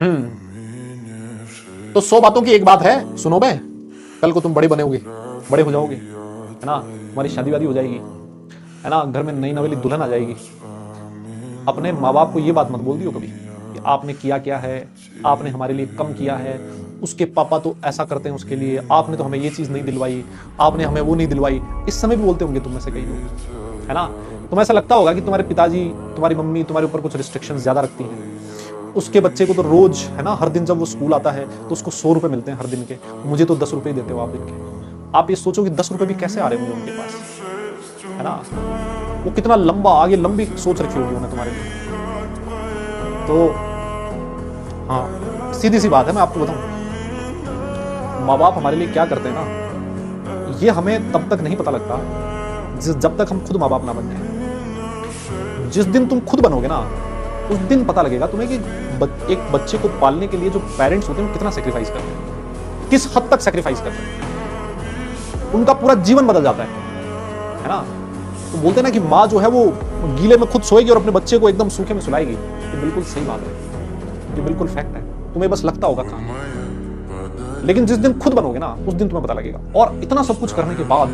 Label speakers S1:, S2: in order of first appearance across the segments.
S1: तो 100 बातों की एक बात है, सुनो बे, कल को तुम बड़े बनेगे, बड़े हो जाओगे, है ना, तुम्हारी शादी वादी हो जाएगी, है ना, घर में नई नवेली दुल्हन आ जाएगी। अपने माँ बाप को ये बात मत बोल दियो कभी कि आपने किया क्या है, आपने हमारे लिए कम किया है, उसके पापा तो ऐसा करते हैं उसके लिए, आपने तो हमें ये चीज नहीं दिलवाई, आपने हमें वो नहीं दिलवाई। इस समय भी बोलते होंगे तुम में से कई लोग, है ना। तुम्हें ऐसा लगता होगा कि तुम्हारे पिताजी, तुम्हारी मम्मी तुम्हारे ऊपर कुछ रिस्ट्रिक्शंस ज्यादा रखती हैं। उसके बच्चे को तो रोज, है ना, हर दिन जब वो स्कूल आता है तो उसको 100 रुपए मिलते हैं हर दिन के, मुझे तो 10 रुपए देते हो आप दिन के। आप ये सोचो कि 10 रुपए भी कैसे आ रहे होंगे उनके पास, है ना। वो कितना लंबा आगे लंबी सोच रखी होगी उन्हें तुम्हारे लिए। तो हाँ, सीधी सी बात है, मैं आपको बताऊं, माँ बाप हमारे लिए क्या करते हैं ना, ये हमें तब तक नहीं पता लगता जब तक हम खुद माँ बाप ना बन जाए। जिस दिन तुम खुद बनोगे ना, उस दिन पता लगेगा तुम्हें कि एक बच्चे को पालने के लिए जो पेरेंट्स होते हैं वो कितना सेक्रीफाइस करते हैं, किस हद तक सेक्रीफाइस करते हैं। उनका पूरा जीवन बदल जाता है ना। तो बोलते हैं ना कि माँ जो है वो गीले में खुद सोएगी और अपने बच्चे को एकदम सूखे में सुलाएगी। ये बिल्कुल सही बात है, ये बिल्कुल फैक्ट है, तुम्हें बस लगता होगा कहाँ। लेकिन जिस दिन खुद बनोगे ना, उस दिन तुम्हें पता लगेगा। और इतना सब कुछ करने के बाद,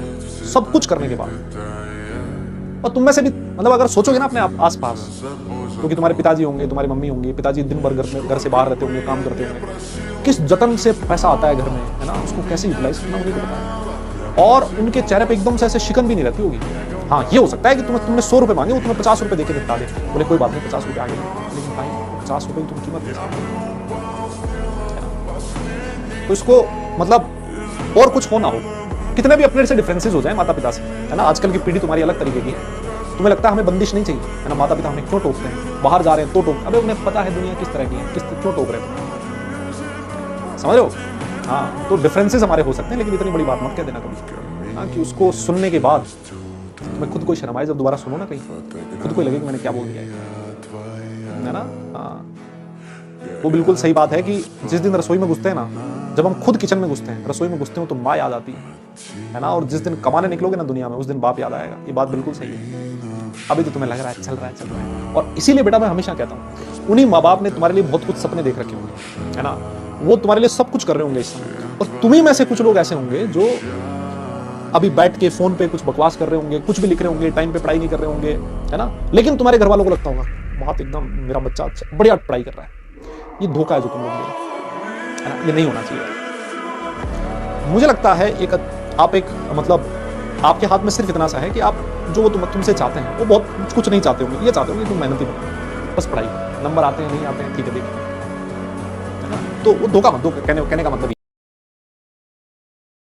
S1: सब कुछ करने के बाद, और तुम में से भी मतलब अगर सोचोगे ना अपने आस पास, क्योंकि तुम्हारे पिताजी होंगे, तुम्हारी मम्मी होंगी, पिताजी दिन भर घर से बाहर रहते होंगे, काम करते होंगे, किस जतन से पैसा आता है घर में, है ना, उसको कैसे यूटिलाइज करना उन्हीं को पता है। और उनके चेहरे पे एकदम से ऐसे शिकन भी नहीं रहती होगी। हाँ, ये हो सकता है कि तुमने 100 रुपए मांगे, वो तुम्हें 50 रुपए देके निपटा दे, बोले कोई बात नहीं 50 रुपए आगे, लेकिन भाई 50 रुपए की तुम कीमत दे सकते हो। तो इसको मतलब और कुछ हो ना हो, कितने भी अपने से डिफरेंसेस हो जाए माता पिता से, है ना, आजकल की पीढ़ी तुम्हारी अलग तरीके की है, तुम्हें लगता है हमें बंदिश नहीं चाहिए, है ना, माता पिता हमें क्यों टोकते हैं, बाहर जा रहे हैं तो टोक, अबे उन्हें पता है दुनिया किस तरह की है, क्यों टोक रहे हो, समझ रहे हो। हाँ, तो डिफरेंसेस हमारे हो सकते हैं, लेकिन इतनी बड़ी बात मत कह देना कभी, हाँ, कि उसको सुनने के बाद तुम्हें खुद को शर्म आए, जब दोबारा सुनो ना कहीं, खुद को लगे कि मैंने क्या बोल दिया है ना। हाँ, वो बिल्कुल सही बात है कि जिस दिन रसोई में घुसते हैं ना, जब हम खुद किचन में घुसते हैं, रसोई में घुसते हो, तो माँ याद आती है ना, और जिस दिन कमाने निकलोगे ना दुनिया में, उस दिन बाप याद आएगा। ये बात बिल्कुल सही है। अभी तो तुम्हें लग रहा है चल रहा है, और इसीलिए बेटा मैं हमेशा कहता हूँ, उन्हीं माँ बाप ने तुम्हारे लिए बहुत कुछ सपने देख रखे होंगे, है ना, वो तुम्हारे लिए सब कुछ कर रहे होंगे इस समय, और तुम्ही में से कुछ लोग ऐसे होंगे जो अभी बैठ के फोन पे कुछ बकवास कर रहे होंगे, कुछ भी लिख रहे होंगे, टाइम पे पढ़ाई नहीं कर रहे होंगे, है ना, लेकिन तुम्हारे घर वालों को लगता होगा बहुत एकदम मेरा बच्चा अच्छा बढ़िया पढ़ाई कर रहा है। ये धोखा है जो तुम लोग दे रहे हो, है ना, ये नहीं होना चाहिए। मुझे लगता है आप एक मतलब आपके हाथ में सिर्फ इतना सा है कि आप जो तुमसे चाहते हैं वो बहुत कुछ नहीं चाहते होंगे, ये चाहते होंगे तुम मेहनती बनो, बस पढ़ाई, नंबर आते हैं नहीं आते हैं ठीक है देखिए, है ना। तो वो धोखा मत दो, कहने का मतलब